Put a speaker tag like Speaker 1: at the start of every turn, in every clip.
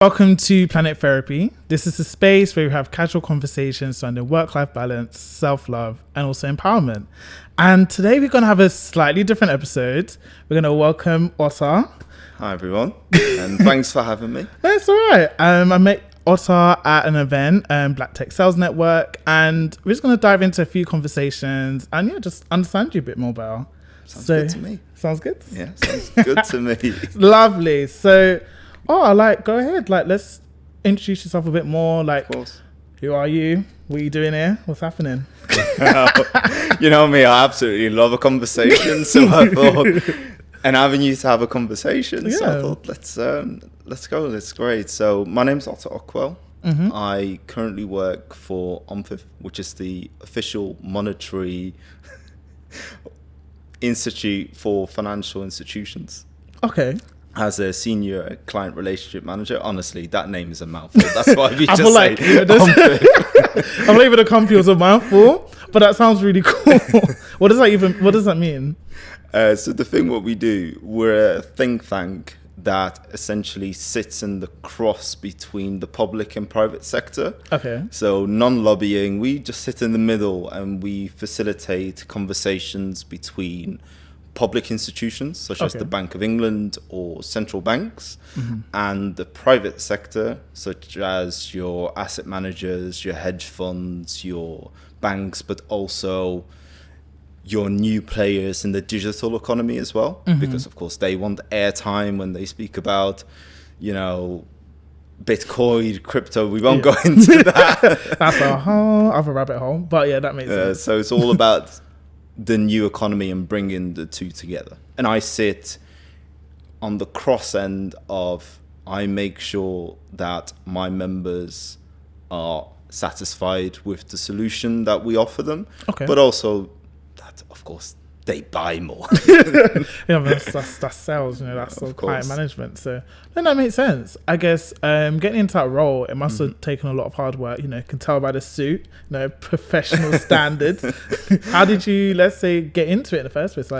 Speaker 1: Welcome to Planet Therapy. This is a space where we have casual conversations surrounding work-life balance, self-love, and also empowerment. And today we're going to have a slightly different episode. We're going to welcome Otta.
Speaker 2: Hi everyone, and thanks for having me.
Speaker 1: That's all right. I met Otta at an event, Black Tech Sales Network, and we're just going to dive into a few conversations and just understand you a bit more better.
Speaker 2: Sounds good to me.
Speaker 1: Sounds good?
Speaker 2: Yeah, sounds good to me.
Speaker 1: Lovely. So, go ahead. Let's introduce yourself a bit more.
Speaker 2: Of course.
Speaker 1: Who are you? What are you doing here? What's happening?
Speaker 2: You know me, I absolutely love a conversation. So I thought an avenue to have a conversation. Yeah. So I thought, let's go. That's great. So my name's Otta.
Speaker 1: Mm-hmm.
Speaker 2: I currently work for OMFIF, which is the official monetary institute for financial institutions.
Speaker 1: Okay.
Speaker 2: As a senior client relationship manager. Honestly, that name is a mouthful. That's why we just
Speaker 1: say I believe the company was a mouthful, but that sounds really cool. What does that mean?
Speaker 2: So the thing what we do, we're a think tank that essentially sits in the cross between the public and private sector.
Speaker 1: Okay.
Speaker 2: So non-lobbying, we just sit in the middle and we facilitate conversations between public institutions such as the Bank of England or central banks,
Speaker 1: mm-hmm.
Speaker 2: and the private sector such as your asset managers, your hedge funds, your banks, but also your new players in the digital economy as well,
Speaker 1: mm-hmm.
Speaker 2: because of course they want airtime when they speak about, Bitcoin, crypto. We won't go into that.
Speaker 1: That's a whole other rabbit hole, but yeah, that makes sense.
Speaker 2: So it's all about the new economy and bringing the two together. And I sit on the cross end of, I make sure that my members are satisfied with the solution that we offer them, but also that, of course, they buy more.
Speaker 1: That's sales, that's client management. So then that makes sense. I guess getting into that role, it must have taken a lot of hard work. Can tell by the suit, professional standards. How did you, let's say, get into it in the first place?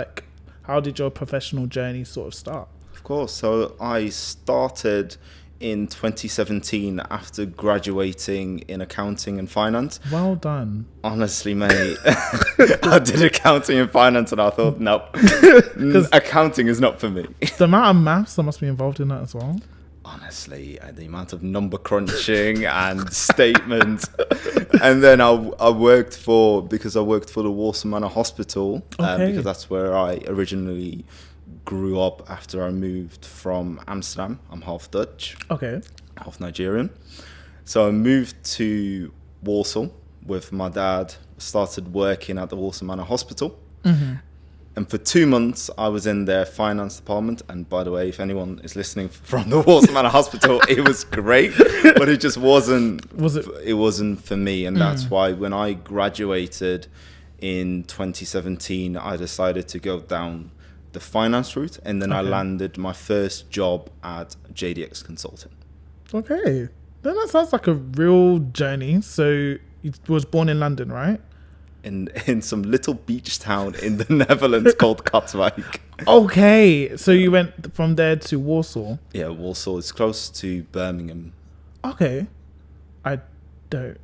Speaker 1: How did your professional journey sort of start?
Speaker 2: Of course. So I started in 2017 after graduating in accounting and finance.
Speaker 1: Well done.
Speaker 2: Honestly, mate, I did accounting and finance and I thought, no, accounting is not for me.
Speaker 1: The amount of maths that must be involved in that as well.
Speaker 2: Honestly, the amount of number crunching and statements. And then I worked for the Warsaw Manor Hospital, because that's where I originally grew up after I moved from Amsterdam. I'm half Dutch, half Nigerian. So I moved to Warsaw with my dad, started working at the Warsaw Manor Hospital.
Speaker 1: Mm-hmm.
Speaker 2: And for 2 months, I was in their finance department. And by the way, if anyone is listening from the Warsaw Manor Hospital, it was great, but it just wasn't. It wasn't for me, and that's why when I graduated in 2017, I decided to go down the finance route, and then I landed my first job at JDX Consulting.
Speaker 1: Okay, then that sounds like a real journey. So you was born in London, right?
Speaker 2: In some little beach town in the Netherlands called Katwijk.
Speaker 1: Okay, so you went from there to Warsaw.
Speaker 2: Yeah, Warsaw is close to Birmingham.
Speaker 1: Okay, I don't.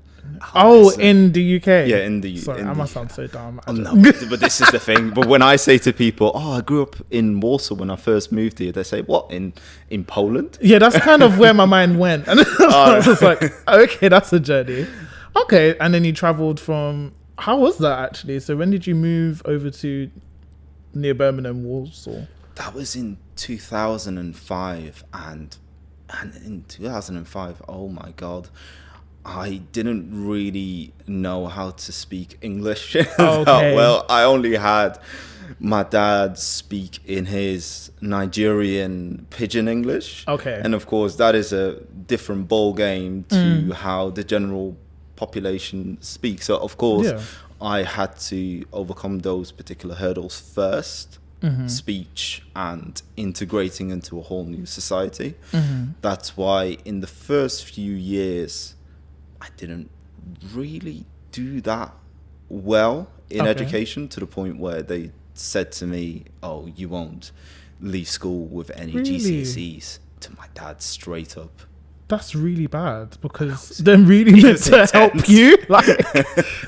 Speaker 1: In the UK.
Speaker 2: Yeah, in the UK.
Speaker 1: Sorry, I must sound so dumb.
Speaker 2: No, but this is the thing. But when I say to people, I grew up in Warsaw when I first moved here, they say, what, in Poland?
Speaker 1: Yeah, that's kind of where my mind went. And I was like, okay, that's a journey. Okay, and then you traveled from, how was that actually? So when did you move over to near Birmingham, Warsaw?
Speaker 2: That was in 2005. And in 2005, oh my God, I didn't really know how to speak English that well. I only had my dad speak in his Nigerian pidgin English.
Speaker 1: Okay.
Speaker 2: And of course, that is a different ball game to how the general population speaks. So of course, I had to overcome those particular hurdles first. Speech and integrating into a whole new society. That's why in the first few years, I didn't really do that well in education, to the point where they said to me, oh, you won't leave school with any GCSEs. To my dad, straight up,
Speaker 1: That's really bad because they're really meant to
Speaker 2: intense.
Speaker 1: help you. Like,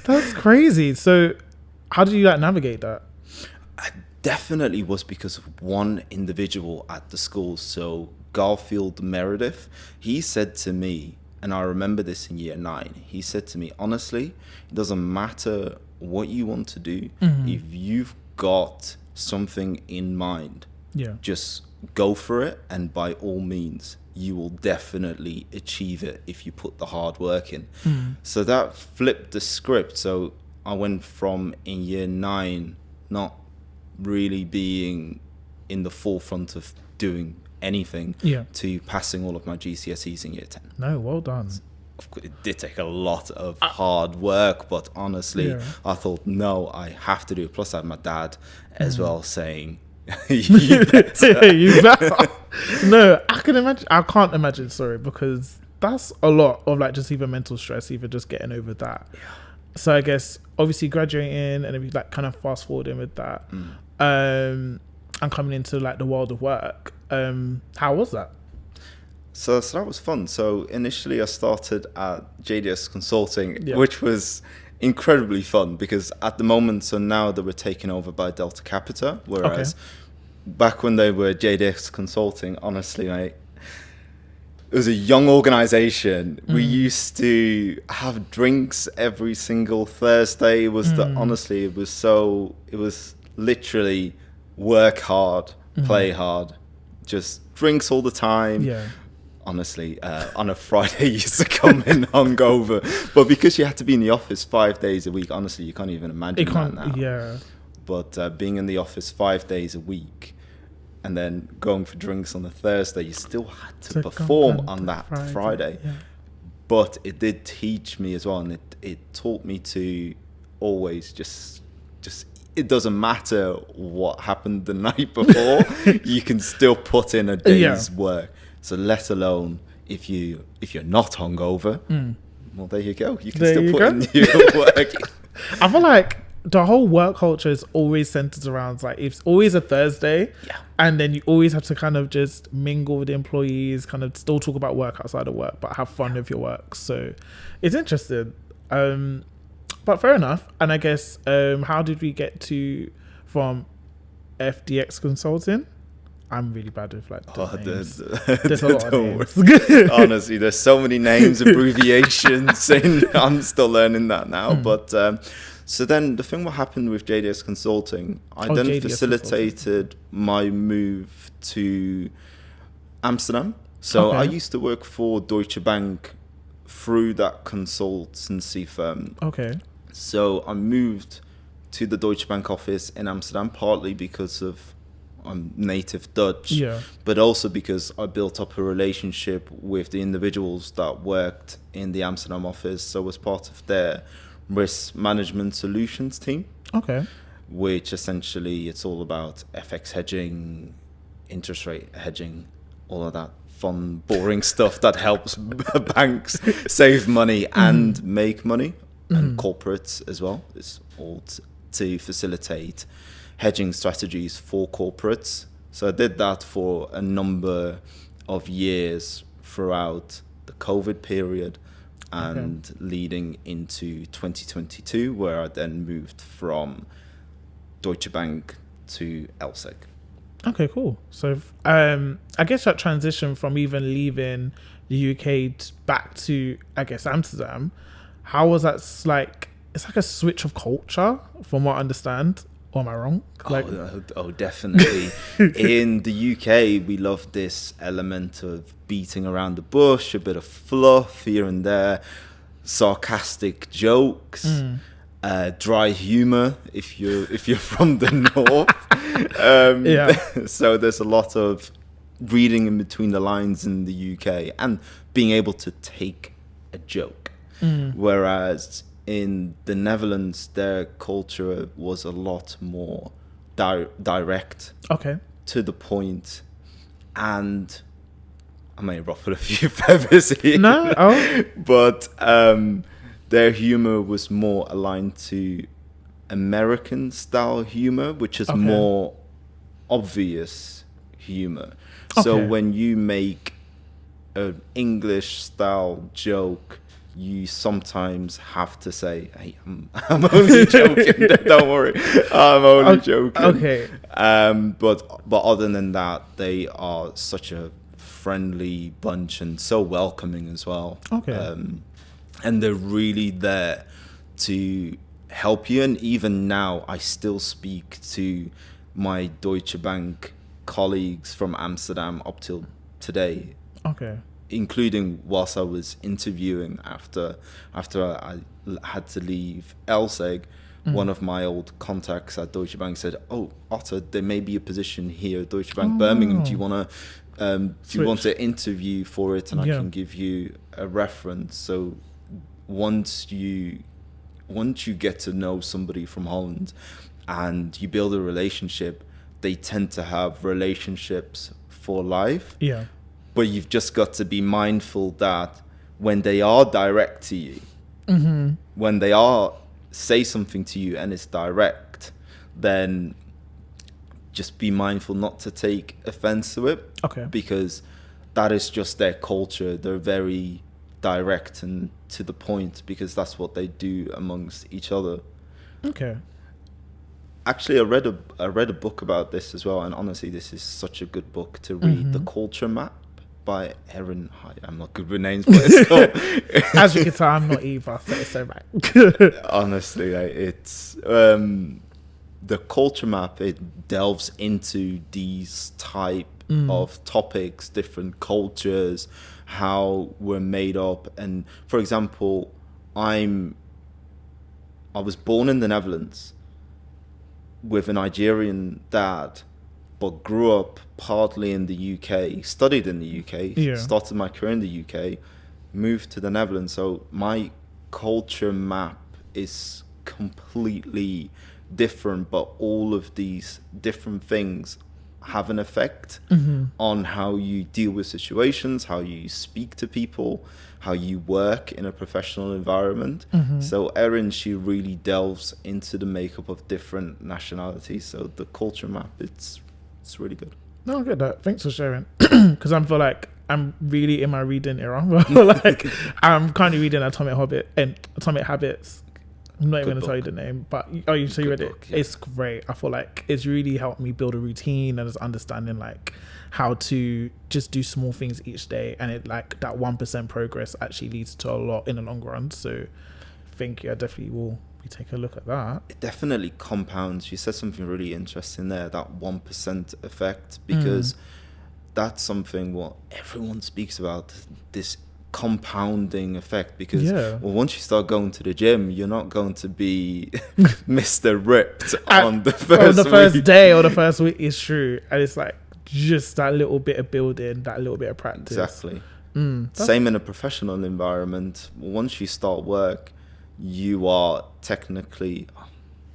Speaker 1: that's crazy. So how did you like navigate that?
Speaker 2: It definitely was because of one individual at the school. So Garfield Meredith, he said to me, and I remember this in year 9, he said to me, honestly, it doesn't matter what you want to do. If you've got something in mind, just go for it. And by all means, you will definitely achieve it if you put the hard work in. So that flipped the script. So I went from in year 9 not really being in the forefront of doing anything to passing all of my GCSEs in year 10.
Speaker 1: No, well done.
Speaker 2: Of course, it did take a lot of hard work, but honestly, I thought, no, I have to do it. Plus, I had my dad as well saying, you better.
Speaker 1: You better. No, I can't imagine, sorry, because that's a lot of like just even mental stress, even just getting over that. So I guess obviously graduating and if you like kind of fast forwarding with that, and coming into like the world of work, how was that?
Speaker 2: So that was fun. So initially I started at JDS Consulting, which was incredibly fun because at the moment, so now they were taken over by Delta Capita, whereas back when they were JDS Consulting, honestly, mate, it was a young organization. We used to have drinks every single Thursday. It was honestly, it was literally work hard, play hard, just drinks all the time. Honestly, on a Friday, you used to come in hungover. But because you had to be in the office 5 days a week, honestly, you can't even imagine that now. But being in the office 5 days a week and then going for drinks on a Thursday, you still had to perform on that Friday. But it did teach me as well, and it taught me to always just it doesn't matter what happened the night before, you can still put in a day's work. So let alone if you're not hungover, well, there you go. You can still put in your work.
Speaker 1: I feel like the whole work culture is always centered around like it's always a Thursday, and then you always have to kind of just mingle with the employees, kind of still talk about work outside of work, but have fun with your work. So it's interesting. But fair enough. And I guess how did we get from FDX Consulting? I'm really bad with like names. There's a lot of names.
Speaker 2: Honestly, there's so many names, abbreviations, and I'm still learning that now. But so then the thing what happened with JDS Consulting, I then JDS facilitated my move to Amsterdam. So I used to work for Deutsche Bank through that consultancy firm. So I moved to the Deutsche Bank office in Amsterdam, partly because of I'm native Dutch, but also because I built up a relationship with the individuals that worked in the Amsterdam office. So I was part of their risk management solutions team, which essentially it's all about FX hedging, interest rate hedging, all of that fun, boring stuff that helps banks save money and make money, and corporates as well. It's all to facilitate hedging strategies for corporates. So I did that for a number of years throughout the COVID period and leading into 2022, where I then moved from Deutsche Bank to LSEG.
Speaker 1: Okay, cool. So I guess that transition from even leaving the UK back to, I guess, Amsterdam, how was that like? It's like a switch of culture from what I understand. Or am I wrong? Like,
Speaker 2: oh, definitely. In the UK, we love this element of beating around the bush, a bit of fluff here and there, sarcastic jokes, dry humor if you're from the north. So there's a lot of reading in between the lines in the UK and being able to take a joke, whereas in the Netherlands, their culture was a lot more direct, to the point, and I may ruffle a few feathers here. But their humor was more aligned to American style humor, which is more obvious humor. So when you make an English style joke, you sometimes have to say, "Hey, I'm only joking. Don't worry, I'm only joking."
Speaker 1: Okay.
Speaker 2: But other than that, they are such a friendly bunch and so welcoming as well.
Speaker 1: Okay.
Speaker 2: And they're really there to help you. And even now, I still speak to my Deutsche Bank colleagues from Amsterdam up till today.
Speaker 1: Okay.
Speaker 2: Including whilst I was interviewing after I had to leave LSEG, one of my old contacts at Deutsche Bank said, "Oh, Otta, there may be a position here at Deutsche Bank Birmingham. Do you want to interview for it? And I can give you a reference." So once you get to know somebody from Holland and you build a relationship, they tend to have relationships for life.
Speaker 1: Yeah.
Speaker 2: But you've just got to be mindful that when they are direct to you, when they say something to you and it's direct, then just be mindful not to take offense to it.
Speaker 1: Okay.
Speaker 2: Because that is just their culture. They're very direct and to the point because that's what they do amongst each other.
Speaker 1: Okay.
Speaker 2: Actually, I read a book about this as well, and honestly, this is such a good book to read. The Culture Map by Erin. I'm not good with names, but it's called.
Speaker 1: As you can tell, I'm not either, so it's so right.
Speaker 2: Honestly, it's the Culture Map. It delves into these type of topics, different cultures, how we're made up. And for example, I was born in the Netherlands with a Nigerian dad, but grew up partly in the UK, studied in the UK, started my career in the UK, moved to the Netherlands. So my culture map is completely different, but all of these different things have an effect on how you deal with situations, how you speak to people, how you work in a professional environment. So Erin, she really delves into the makeup of different nationalities. So the culture map, it's really good.
Speaker 1: No, I get that. Thanks for sharing. Because I feel like I'm really in my reading era. Like I'm currently reading Atomic Habits. I'm not even going to tell you the name, but you read it? Yeah. It's great. I feel like it's really helped me build a routine and just understanding like how to just do small things each day, and it like that 1% progress actually leads to a lot in the long run. So I think I definitely will be taking a look at that.
Speaker 2: It definitely compounds. You said something really interesting there, that 1% effect, because that's something what everyone speaks about, this compounding effect, because well, once you start going to the gym, you're not going to be Mr. Ripped on the first
Speaker 1: day or the first week. Is true. And it's like just that little bit of building, that little bit of practice.
Speaker 2: Exactly. Same in a professional environment. Once you start work, you are technically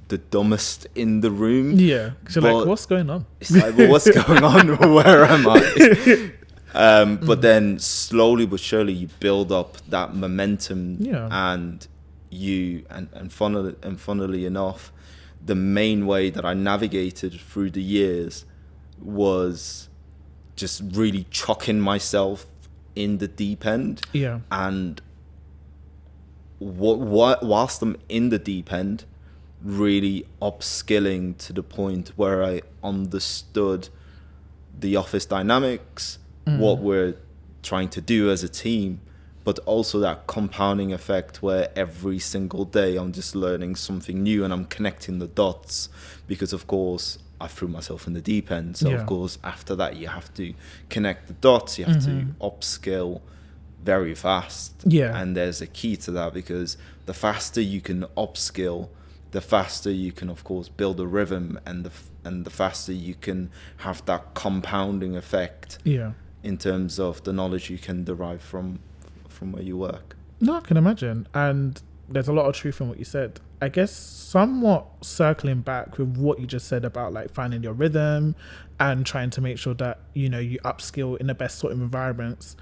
Speaker 2: the dumbest in the room.
Speaker 1: Yeah, because you're like, what's going on?
Speaker 2: It's like, well, what's going on? Where am I? But then slowly but surely you build up that momentum, and funnily enough, the main way that I navigated through the years was just really chucking myself in the deep end.
Speaker 1: Yeah.
Speaker 2: And whilst I'm in the deep end, really upskilling to the point where I understood the office dynamics, what we're trying to do as a team, but also that compounding effect where every single day I'm just learning something new and I'm connecting the dots, because of course I threw myself in the deep end. So of course after that you have to connect the dots, you have to upskill very fast. And there's a key to that, because the faster you can upskill, the faster you can of course build a rhythm, and the faster you can have that compounding effect in terms of the knowledge you can derive from where you work.
Speaker 1: No, I can imagine. And there's a lot of truth in what you said. I guess somewhat circling back with what you just said about like finding your rhythm and trying to make sure that, you know, you upskill in the best sort of environments.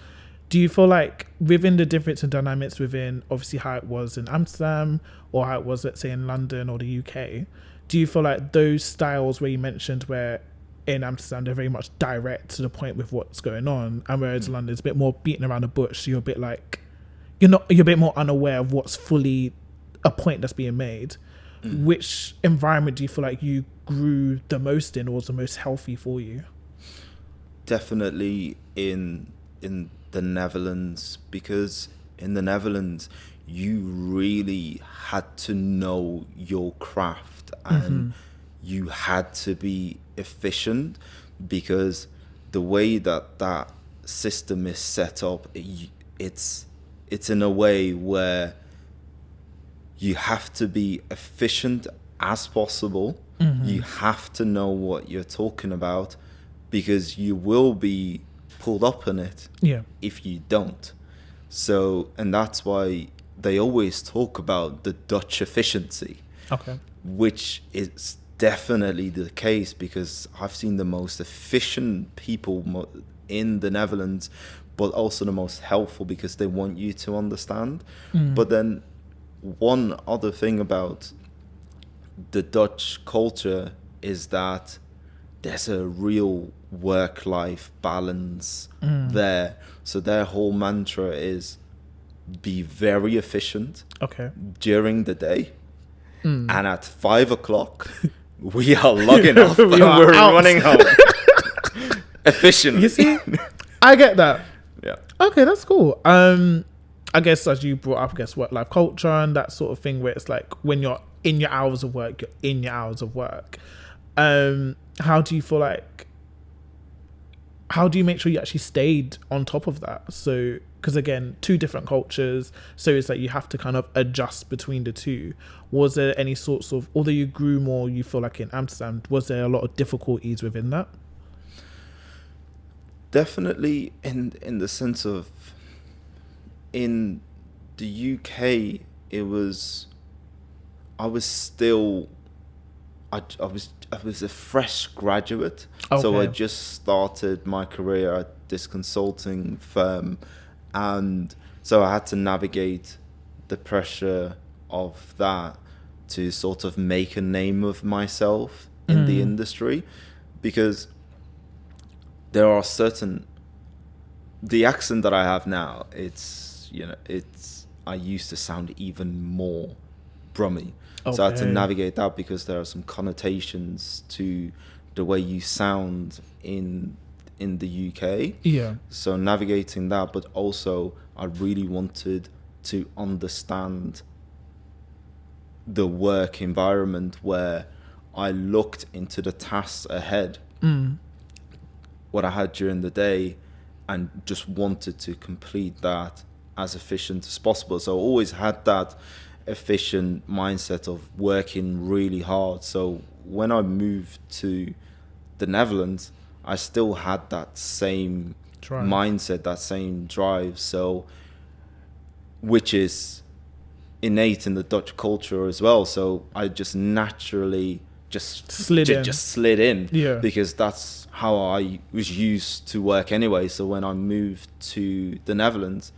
Speaker 1: Do you feel like within the difference in dynamics within obviously how it was in Amsterdam or how it was, let's say, in London or the UK, do you feel like those styles where you mentioned where in Amsterdam, they're very much direct to the point with what's going on, and whereas London is a bit more beating around the bush, so you're a bit like you're a bit more unaware of what's fully a point that's being made. Which environment do you feel like you grew the most in, or was the most healthy for you?
Speaker 2: Definitely in the Netherlands, because in the Netherlands you really had to know your craft, and you had to be efficient, because the way that system is set up, it's in a way where you have to be efficient as possible. You have to know what you're talking about, because you will be pulled up on it if you don't. So, and that's why they always talk about the Dutch efficiency, which is definitely the case, because I've seen the most efficient people in the Netherlands, but also the most helpful, because they want you to understand. But then one other thing about the Dutch culture is that there's a real work-life balance there. So their whole mantra is be very efficient during the day, and at 5 o'clock we are logging off and we're running home efficiently.
Speaker 1: You see, I get that.
Speaker 2: Yeah.
Speaker 1: Okay, that's cool. I guess as you brought up, I guess work-life culture and that sort of thing, where it's like when you're in your hours of work, you're in your hours of work. How do you feel like, how do you make sure you actually stayed on top of that? So, because again, two different cultures, so it's like you have to kind of adjust between the two. Was there any sorts of, although you grew more, you feel like in Amsterdam, was there a lot of difficulties within that?
Speaker 2: Definitely in the sense of, in the UK, I was a fresh graduate. So I just started my career at this consulting firm, and so I had to navigate the pressure of that to sort of make a name of myself in the industry, because there are certain, the accent that I have now, I used to sound even more Brummy. So I had to navigate that, because there are some connotations to the way you sound in the UK. Yeah. So navigating that, but also I really wanted to understand the work environment, where I looked into the tasks ahead, what I had during the day, and just wanted to complete that as efficient as possible. So I always had that efficient mindset of working really hard. So when I moved to the Netherlands, I still had that same mindset, that same drive. So, which is innate in the Dutch culture as well. So I just naturally just slid in, because that's how I was used to work anyway. So when I moved to the Netherlands,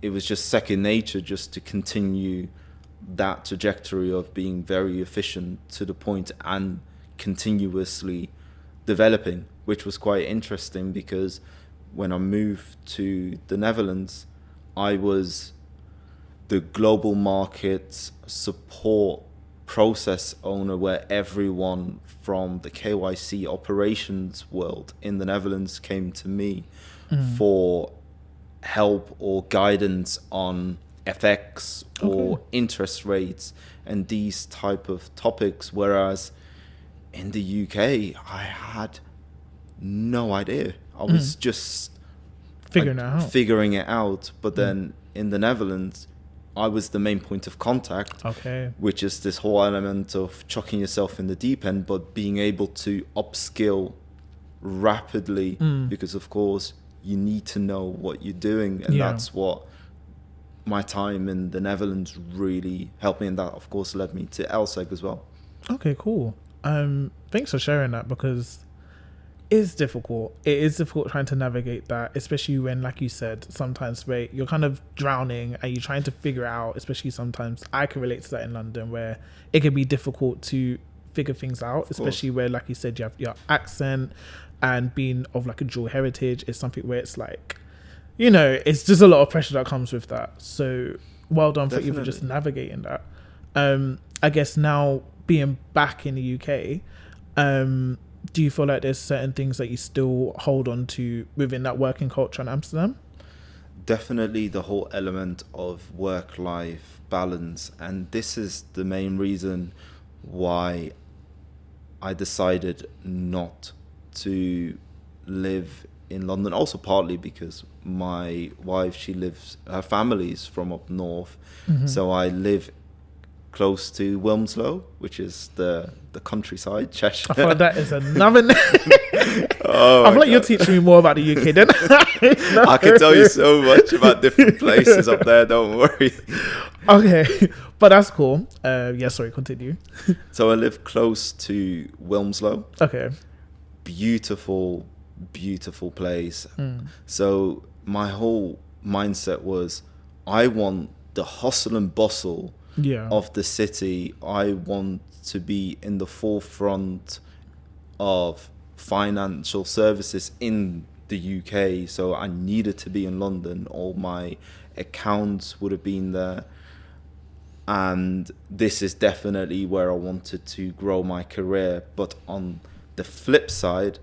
Speaker 2: it was just second nature just to continue that trajectory of being very efficient to the point and continuously developing, which was quite interesting, because when I moved to the Netherlands, I was the global market support process owner, where everyone from the KYC operations world in the Netherlands came to me for help or guidance on FX or interest rates and these type of topics, whereas in the UK I had no idea. I was just figuring it out. But then in the Netherlands, I was the main point of contact, which is this whole element of chucking yourself in the deep end, but being able to upskill rapidly, because of course you need to know what you're doing, and that's what my time in the Netherlands really helped me, and that of course led me to LSEG as well.
Speaker 1: Okay, cool. Thanks for sharing that, because it's difficult. It is difficult trying to navigate that, especially when, like you said, sometimes where you're kind of drowning and you're trying to figure out, especially sometimes I can relate to that in London, where it can be difficult to figure things out, especially where, like you said, you have your accent, and being of like a dual heritage is something where it's like, you know, it's just a lot of pressure that comes with that. So well done for you for just navigating that. I guess now being back in the UK, do you feel like there's certain things that you still hold on to within that working culture in Amsterdam?
Speaker 2: Definitely the whole element of work-life balance. And this is the main reason why I decided not to live in London. Also partly because my wife, her family's from up north. So I live close to Wilmslow, which is the countryside, Cheshire.
Speaker 1: I feel like that is another name. I feel like you're teaching me more about the UK than
Speaker 2: I can tell you so much about different places up there, don't worry.
Speaker 1: Okay, but that's cool. Yeah, sorry, continue.
Speaker 2: So I live close to Wilmslow.
Speaker 1: Okay.
Speaker 2: Beautiful place. So my whole mindset was, I want the hustle and bustle of the city. I want to be in the forefront of financial services in the UK. So I needed to be in London. All my accounts would have been there. And this is definitely where I wanted to grow my career. But on the flip side,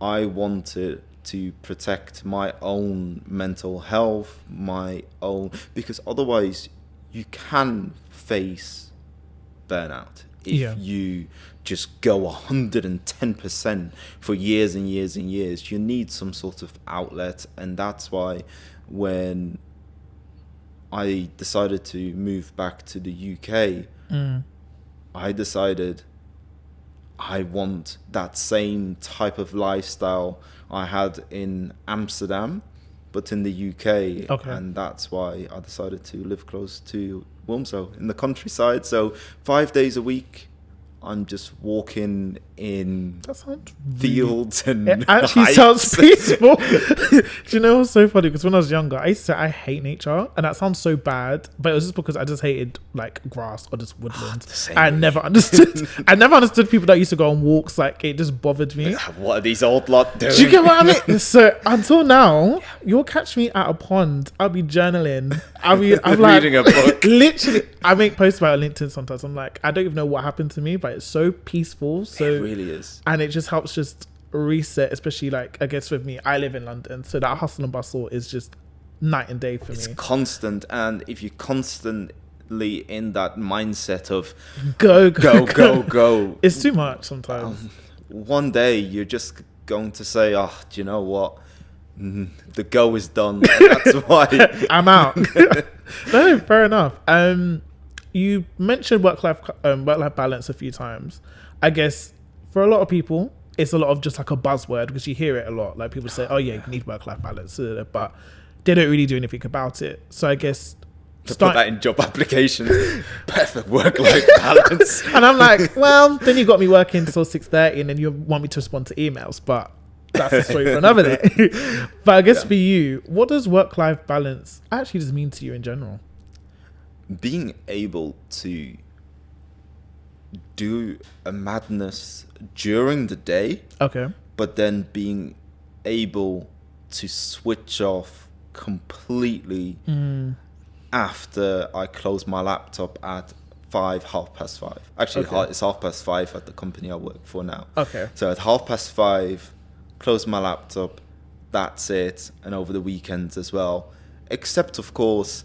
Speaker 2: I wanted to protect my own mental health, because otherwise you can face burnout if you just go 110% for years and years and years. You need some sort of outlet. And that's why when I decided to move back to the UK, I decided I want that same type of lifestyle I had in Amsterdam, but in the UK.
Speaker 1: Okay.
Speaker 2: And that's why I decided to live close to Wilmslow in the countryside. So 5 days a week, I'm just walking in fields and
Speaker 1: it actually
Speaker 2: hikes.
Speaker 1: sounds peaceful. Do you know what's so funny? Because when I was younger, I used to say I hate nature, and that sounds so bad, but it was just because I just hated like grass or just woodlands. I never understood people that used to go on walks. Like, it just bothered me.
Speaker 2: What are these old lot doing?
Speaker 1: Do you get what I mean? So until now, you'll catch me at a pond. I'll be journaling. I'm like
Speaker 2: reading a book.
Speaker 1: Literally, I make posts about it on LinkedIn sometimes. I'm like, I don't even know what happened to me, but it's so peaceful. So
Speaker 2: it really is.
Speaker 1: And it just helps just reset, especially like, I guess with me, I live in London, so that hustle and bustle is just night and day for me.
Speaker 2: It's constant, and if you're constantly in that mindset of go,
Speaker 1: it's too much sometimes.
Speaker 2: One day you're just going to say, oh, do you know what? The go is done. That's why
Speaker 1: I'm out. No, fair enough. You mentioned work-life balance a few times. I guess for a lot of people, it's a lot of just like a buzzword, because you hear it a lot. Like, people say, oh yeah, you need work-life balance, but they don't really do anything about it. So I guess
Speaker 2: put that in job applications. Perfect work-life balance.
Speaker 1: And I'm like, well, then you got me working till 6:30, and then you want me to respond to emails, but that's a story for another day. But I guess for you, what does work-life balance actually just mean to you in general?
Speaker 2: Being able to do a madness during the day, but then being able to switch off completely after I close my laptop at 5:30. Actually, it's 5:30 at the company I work for now. So at 5:30, close my laptop, that's it. And over the weekends as well, except of course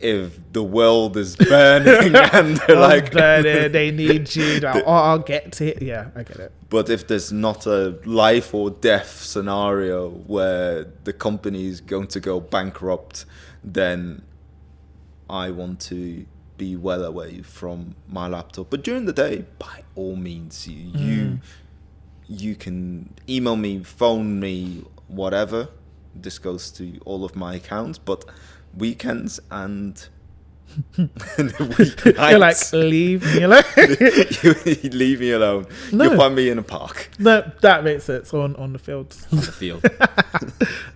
Speaker 2: if the world is burning and they're like
Speaker 1: burning, they need you, like, oh, I'll get to it. Yeah, I get it.
Speaker 2: But if there's not a life or death scenario where the company is going to go bankrupt, then I want to be well away from my laptop. But during the day, by all means, you can email me, phone me, whatever. This goes to all of my accounts, but weekends and
Speaker 1: you're like, leave me alone.
Speaker 2: You leave me alone.
Speaker 1: No.
Speaker 2: You'll find me in a park.
Speaker 1: No, that makes sense. On the field.
Speaker 2: On the field.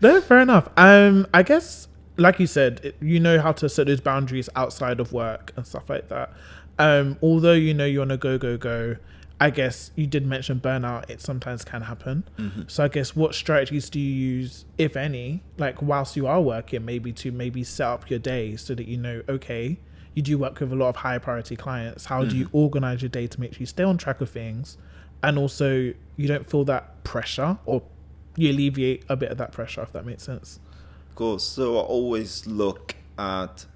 Speaker 1: No, fair enough. I guess, like you said, you know how to set those boundaries outside of work and stuff like that. Although you know you're on a go, I guess you did mention burnout. It sometimes can happen. So I guess what strategies do you use, if any, like whilst you are working, maybe to set up your day so that you know, okay, you do work with a lot of high priority clients. How do you organize your day to make sure you stay on track of things, and also you don't feel that pressure, or you alleviate a bit of that pressure, if that makes sense?
Speaker 2: Of course. So I always look at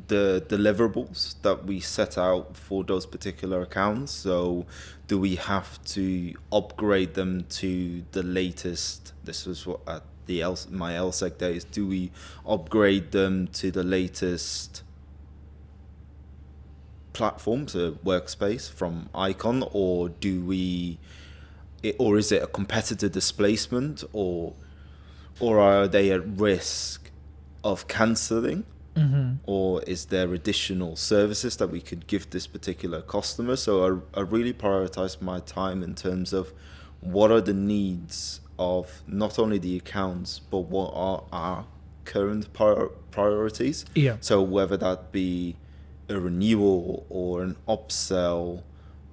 Speaker 2: the deliverables that we set out for those particular accounts. So do we have to upgrade them to the latest? This was what at my LSEC days. Do we upgrade them to the latest platform, to workspace from Icon, or or is it a competitor displacement, or are they at risk of cancelling? Or is there additional services that we could give this particular customer? So I really prioritize my time in terms of what are the needs of not only the accounts, but what are our current priorities.
Speaker 1: Yeah.
Speaker 2: So whether that be a renewal or an upsell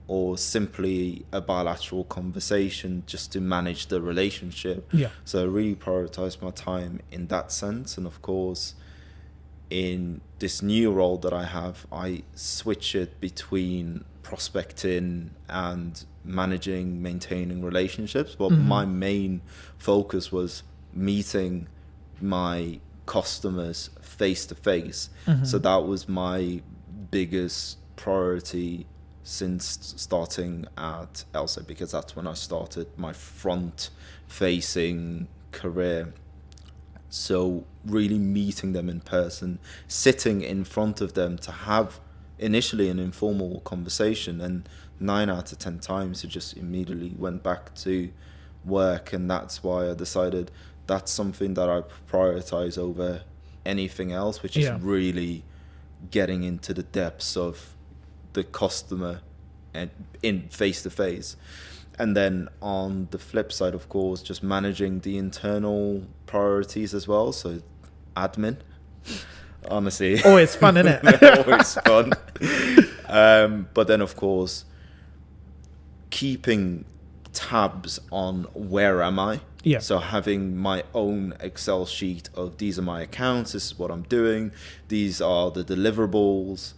Speaker 2: or simply a bilateral conversation just to manage the relationship.
Speaker 1: Yeah.
Speaker 2: So I really prioritize my time in that sense. And of course, in this new role that I have, I switch it between prospecting and maintaining relationships. But my main focus was meeting my customers face to face. So that was my biggest priority since starting at LSEC, because that's when I started my front facing career. So really meeting them in person, sitting in front of them to have initially an informal conversation, and 9 out of 10 times I just immediately went back to work. And that's why I decided that's something that I prioritize over anything else, which is really getting into the depths of the customer and in face to face. And then on the flip side, of course, just managing the internal priorities as well. So admin, honestly.
Speaker 1: Always fun, isn't it?
Speaker 2: Always fun. But then, of course, keeping tabs on where am I.
Speaker 1: Yeah.
Speaker 2: So having my own Excel sheet of these are my accounts, this is what I'm doing, these are the deliverables,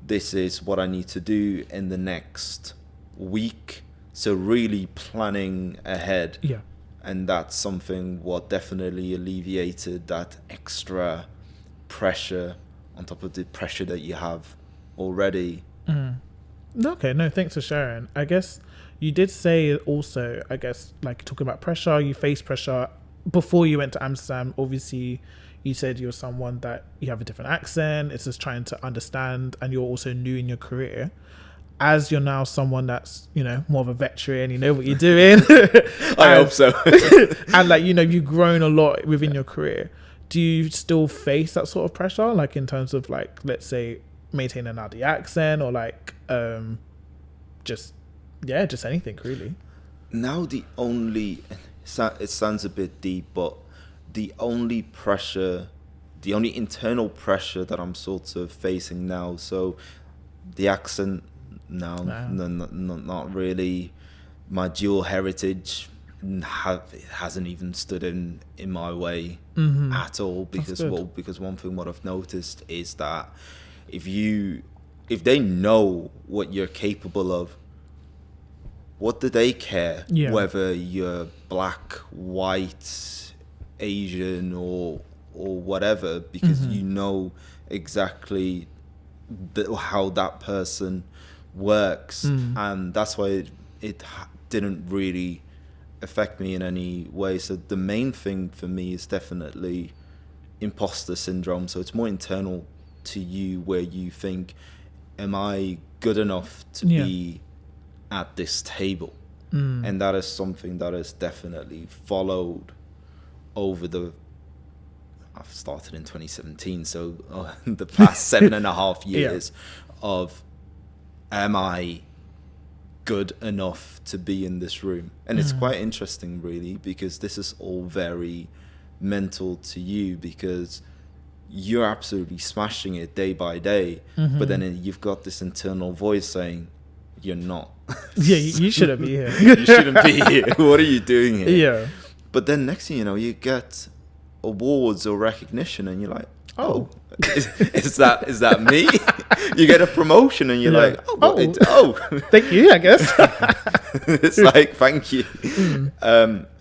Speaker 2: this is what I need to do in the next week. So really planning ahead.
Speaker 1: Yeah.
Speaker 2: And that's something what definitely alleviated that extra pressure on top of the pressure that you have already.
Speaker 1: Okay, no, thanks for sharing. I guess you did say also, I guess, like talking about pressure, you faced pressure before you went to Amsterdam. Obviously, you said you're someone that you have a different accent. It's just trying to understand, and you're also new in your career. As you're now someone that's, you know, more of a veteran, you know what you're doing.
Speaker 2: I hope so.
Speaker 1: And like, you know, you've grown a lot within your career. Do you still face that sort of pressure? Like in terms of like, let's say maintaining now the accent, or like, just anything really?
Speaker 2: Now it sounds a bit deep, but the only internal pressure that I'm sort of facing now, so the accent, no, not really. My dual heritage hasn't even stood in my way at all, because one thing what I've noticed is that if they know what you're capable of, what do they care whether you're black, white, Asian or whatever, because you know exactly how that person works. And that's why it didn't really affect me in any way. So the main thing for me is definitely imposter syndrome. So it's more internal to you, where you think, am I good enough to be at this table? And that is something that has definitely followed over I've started in 2017, so the past 7.5 years of, am I good enough to be in this room? And it's quite interesting really, because this is all very mental to you, because you're absolutely smashing it day by day, but then you've got this internal voice saying, you're not.
Speaker 1: Yeah, you shouldn't be here.
Speaker 2: You shouldn't be here. What are you doing here?
Speaker 1: Yeah.
Speaker 2: But then next thing you know, you get awards or recognition, and you're like, oh, is that me? You get a promotion, and you're like,
Speaker 1: thank you, I guess.
Speaker 2: It's like, thank you.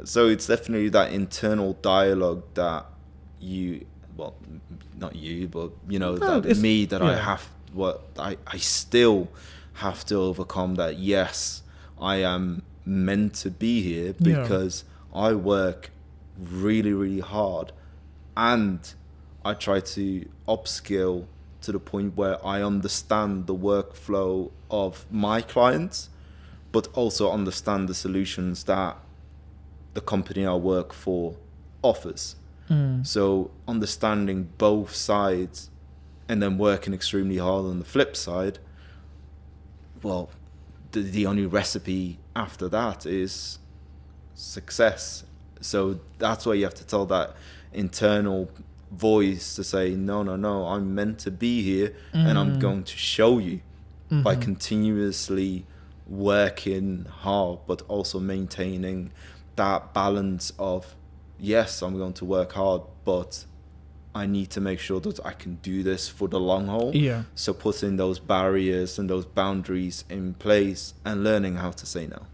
Speaker 2: So it's definitely that internal dialogue that not you, but I still have to overcome. That yes, I am meant to be here because I work really, really hard, and I try to upskill to the point where I understand the workflow of my clients, but also understand the solutions that the company I work for offers. So understanding both sides and then working extremely hard on the flip side, well, the only recipe after that is success. So that's why you have to tell that internal voice to say, no, I'm meant to be here, and I'm going to show you by continuously working hard, but also maintaining that balance of, yes, I'm going to work hard, but I need to make sure that I can do this for the long haul.
Speaker 1: Yeah.
Speaker 2: So putting those barriers and those boundaries in place and learning how to say no.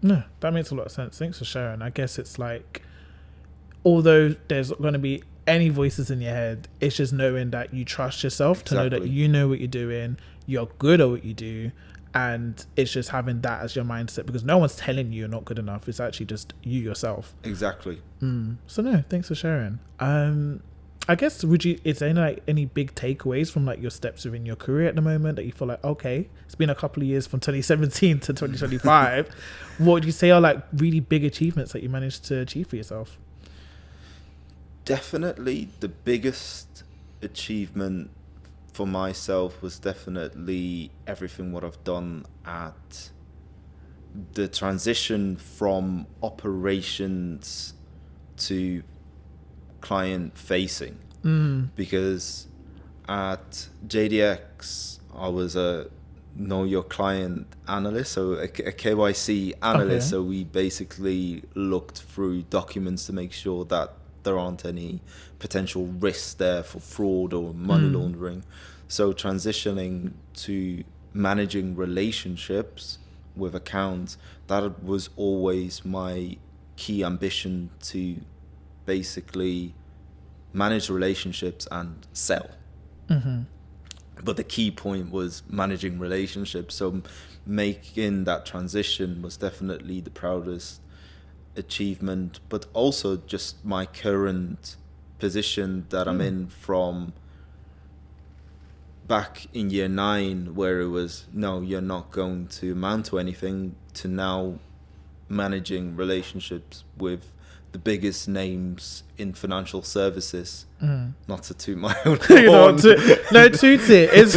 Speaker 1: No, that makes a lot of sense. Thanks for sharing. I guess it's like, although there's going to be any voices in your head, it's just knowing that you trust yourself to know that you know what you're doing, you're good at what you do, and it's just having that as your mindset, because no one's telling you you're not good enough. It's actually just you yourself.
Speaker 2: Exactly.
Speaker 1: So no, thanks for sharing. I guess, is there like any big takeaways from like your steps within your career at the moment that you feel like, okay, it's been a couple of years from 2017 to 2025. What would you say are like really big achievements that you managed to achieve for yourself?
Speaker 2: Definitely the biggest achievement for myself was definitely everything what I've done at the transition from operations to client facing. Because at JDX I was a know your client analyst, so a KYC analyst. So we basically looked through documents to make sure that there aren't any potential risks there for fraud or money laundering. So transitioning to managing relationships with accounts, that was always my key ambition, to basically manage relationships and sell. But the key point was managing relationships. So making that transition was definitely the proudest achievement, but also just my current position that I'm in, from back in year 9 where it was, no, you're not going to amount to anything, to now managing relationships with the biggest names in financial services. Not to toot my own horn.
Speaker 1: Toot it. It's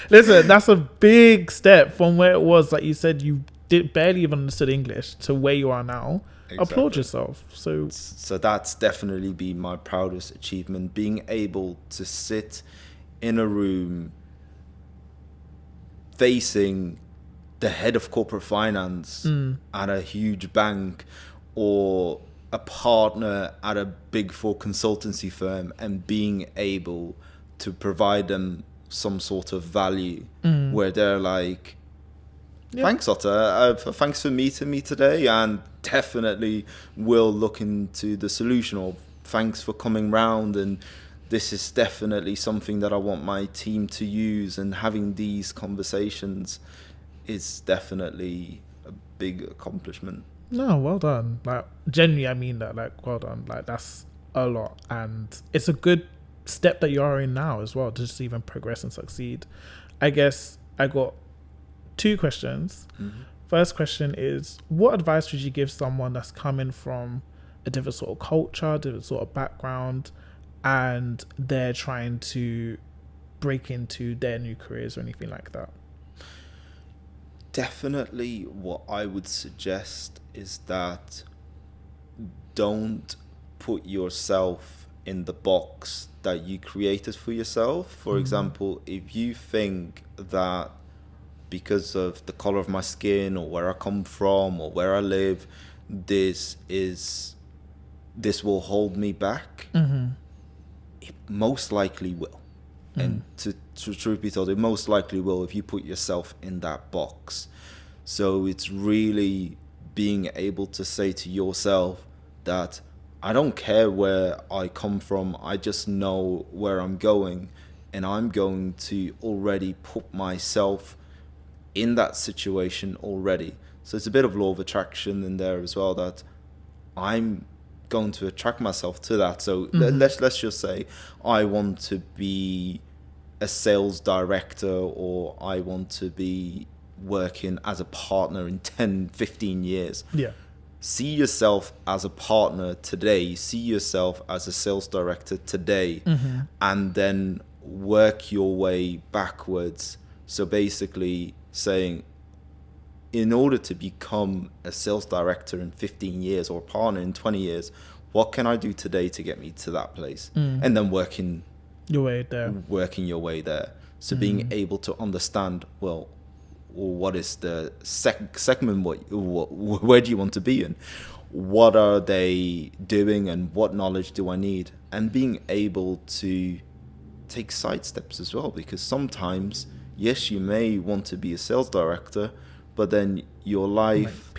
Speaker 1: listen, that's a big step from where it was, like you said, you barely even understood English, to where you are now. Exactly. Applaud yourself. So
Speaker 2: that's definitely been my proudest achievement, being able to sit in a room facing the head of corporate finance at a huge bank, or a partner at a big 4 consultancy firm, and being able to provide them some sort of value where they're like, thanks, Otta, thanks for meeting me today, and definitely will look into the solution, or thanks for coming round, and this is definitely something that I want my team to use. And having these conversations is definitely a big accomplishment.
Speaker 1: No, well done. Like, genuinely, I mean that. Like, well done. Like, that's a lot, and it's a good step that you are in now as well, to just even progress and succeed. I guess I got 2 questions. First question is, what advice would you give someone that's coming from a different sort of culture, different sort of background, and they're trying to break into their new careers or anything like that?
Speaker 2: Definitely what I would suggest is that don't put yourself in the box that you created for yourself. For example, if you think that because of the color of my skin or where I come from or where I live, this will hold me back. It most likely will. And to truth be told, it most likely will if you put yourself in that box. So it's really being able to say to yourself that I don't care where I come from, I just know where I'm going, and I'm going to already put myself in that situation already. So it's a bit of law of attraction in there as well, that I'm going to attract myself to that. So let's just say I want to be a sales director, or I want to be working as a partner in 10, 15 years.
Speaker 1: Yeah.
Speaker 2: See yourself as a partner today, see yourself as a sales director today, and then work your way backwards. So basically saying, in order to become a sales director in 15 years or a partner in 20 years, what can I do today to get me to that place? And then working your way there. So being able to understand, well, what is the segment, where do you want to be in? What are they doing, and what knowledge do I need? And being able to take side steps as well, because sometimes, yes, you may want to be a sales director, but then your life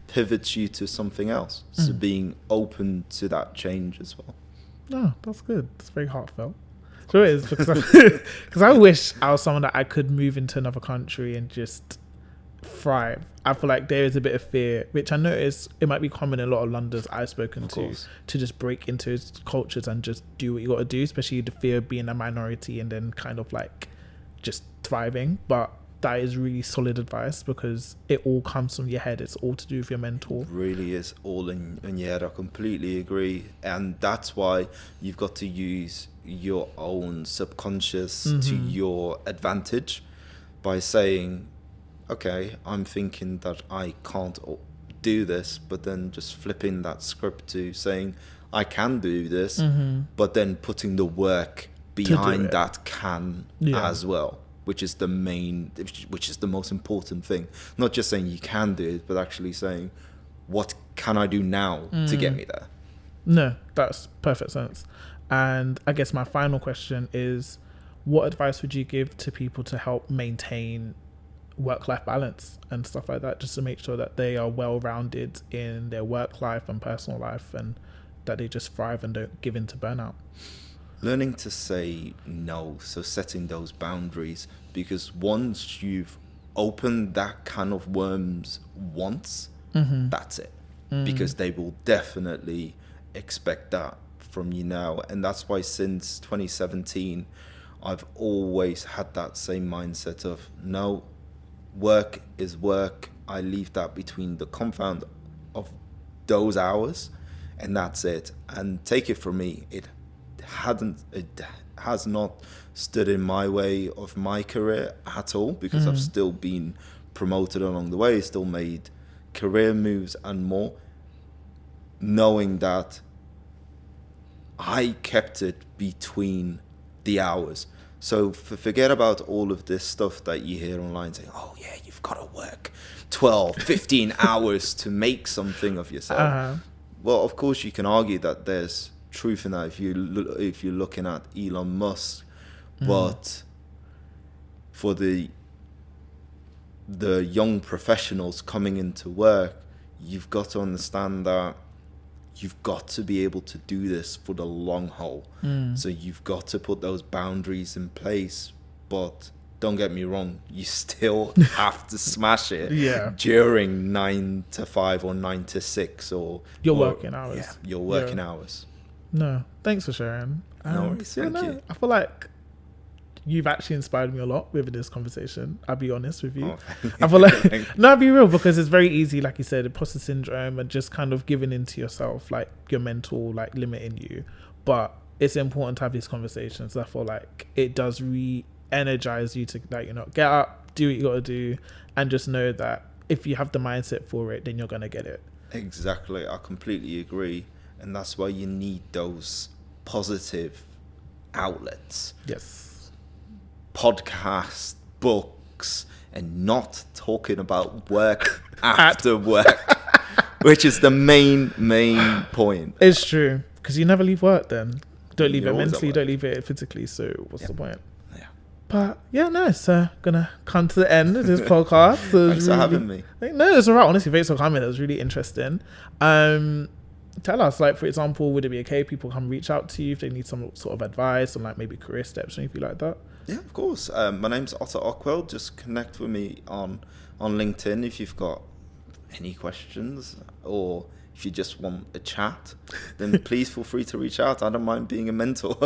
Speaker 2: pivots you to something else. So being open to that change as well.
Speaker 1: No, that's good. It's very heartfelt. Sure it is, because I wish I was someone that I could move into another country and just thrive. I feel like there is a bit of fear, which I notice it might be common in a lot of Londoners I've spoken to just break into cultures and just do what you got to do, especially the fear of being a minority and then kind of like just thriving. But that is really solid advice, because it all comes from your head. It's all to do with your mental.
Speaker 2: It really is all in your head. I completely agree. And that's why you've got to use your own subconscious to your advantage by saying, okay, I'm thinking that I can't do this, but then just flipping that script to saying I can do this, but then putting the work behind that as well. Which is the most important thing. Not just saying you can do it, but actually saying, what can I do now to get me there?
Speaker 1: No, that's perfect sense. And I guess my final question is, what advice would you give to people to help maintain work-life balance and stuff like that, just to make sure that they are well-rounded in their work life and personal life, and that they just thrive and don't give in to burnout?
Speaker 2: Learning to say no, so setting those boundaries, because once you've opened that can of worms once, that's it. Because they will definitely expect that from you now. And that's why since 2017, I've always had that same mindset of, no, work is work. I leave that between the confound of those hours, and that's it. And take it from me, it has not stood in my way of my career at all, because I've still been promoted along the way, still made career moves and more, knowing that I kept it between the hours. So forget about all of this stuff that you hear online saying, oh yeah, you've got to work 12, 15 hours to make something of yourself. Well, of course you can argue that there's truth in that if you're looking at Elon Musk, but for the young professionals coming into work, you've got to understand that you've got to be able to do this for the long haul. So you've got to put those boundaries in place, but don't get me wrong, you still have to smash it during 9 to 5 or 9 to 6 or your
Speaker 1: working hours.
Speaker 2: Yeah, your working hours.
Speaker 1: No, thanks for sharing.
Speaker 2: No worries, thank you.
Speaker 1: I feel like you've actually inspired me a lot with this conversation. I'll be honest with you. I feel like, no, I'll be real, because it's very easy, like you said, imposter syndrome and just kind of giving into yourself, like your mental, like limiting you. But it's important to have these conversations. I feel like it does re-energize you to, like, get up, do what you got to do, and just know that if you have the mindset for it, then you're going to get it.
Speaker 2: Exactly. I completely agree. And that's why you need those positive outlets.
Speaker 1: Yes.
Speaker 2: Podcasts, books, and not talking about work after work, which is the main point.
Speaker 1: It's true, because you never leave work then. Don't leave
Speaker 2: You're
Speaker 1: it
Speaker 2: always at
Speaker 1: mentally,
Speaker 2: work.
Speaker 1: don't leave it physically, so what's the point?
Speaker 2: Yeah.
Speaker 1: But yeah, no, so gonna come to the end of this podcast.
Speaker 2: Thanks for having me.
Speaker 1: No, it's alright. Honestly, thanks for coming. It was really interesting. Tell us, like, for example, would it be okay if people come reach out to you if they need some sort of advice on, like, maybe career steps or anything like that?
Speaker 2: Yeah, of course. My name's Otta Ockwell. Just connect with me on LinkedIn if you've got any questions, or if you just want a chat, then please feel free to reach out. I don't mind being a mentor.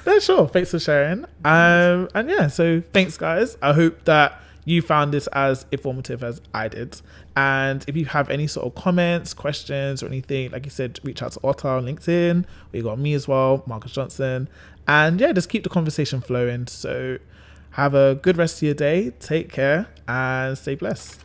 Speaker 1: No, sure. Thanks for sharing. And yeah, so thanks, guys. I hope that you found this as informative as I did. And if you have any sort of comments, questions, or anything, like you said, reach out to Otta on LinkedIn. We got me as well, Marcus Johnson. And yeah, just keep the conversation flowing. So have a good rest of your day. Take care and stay blessed.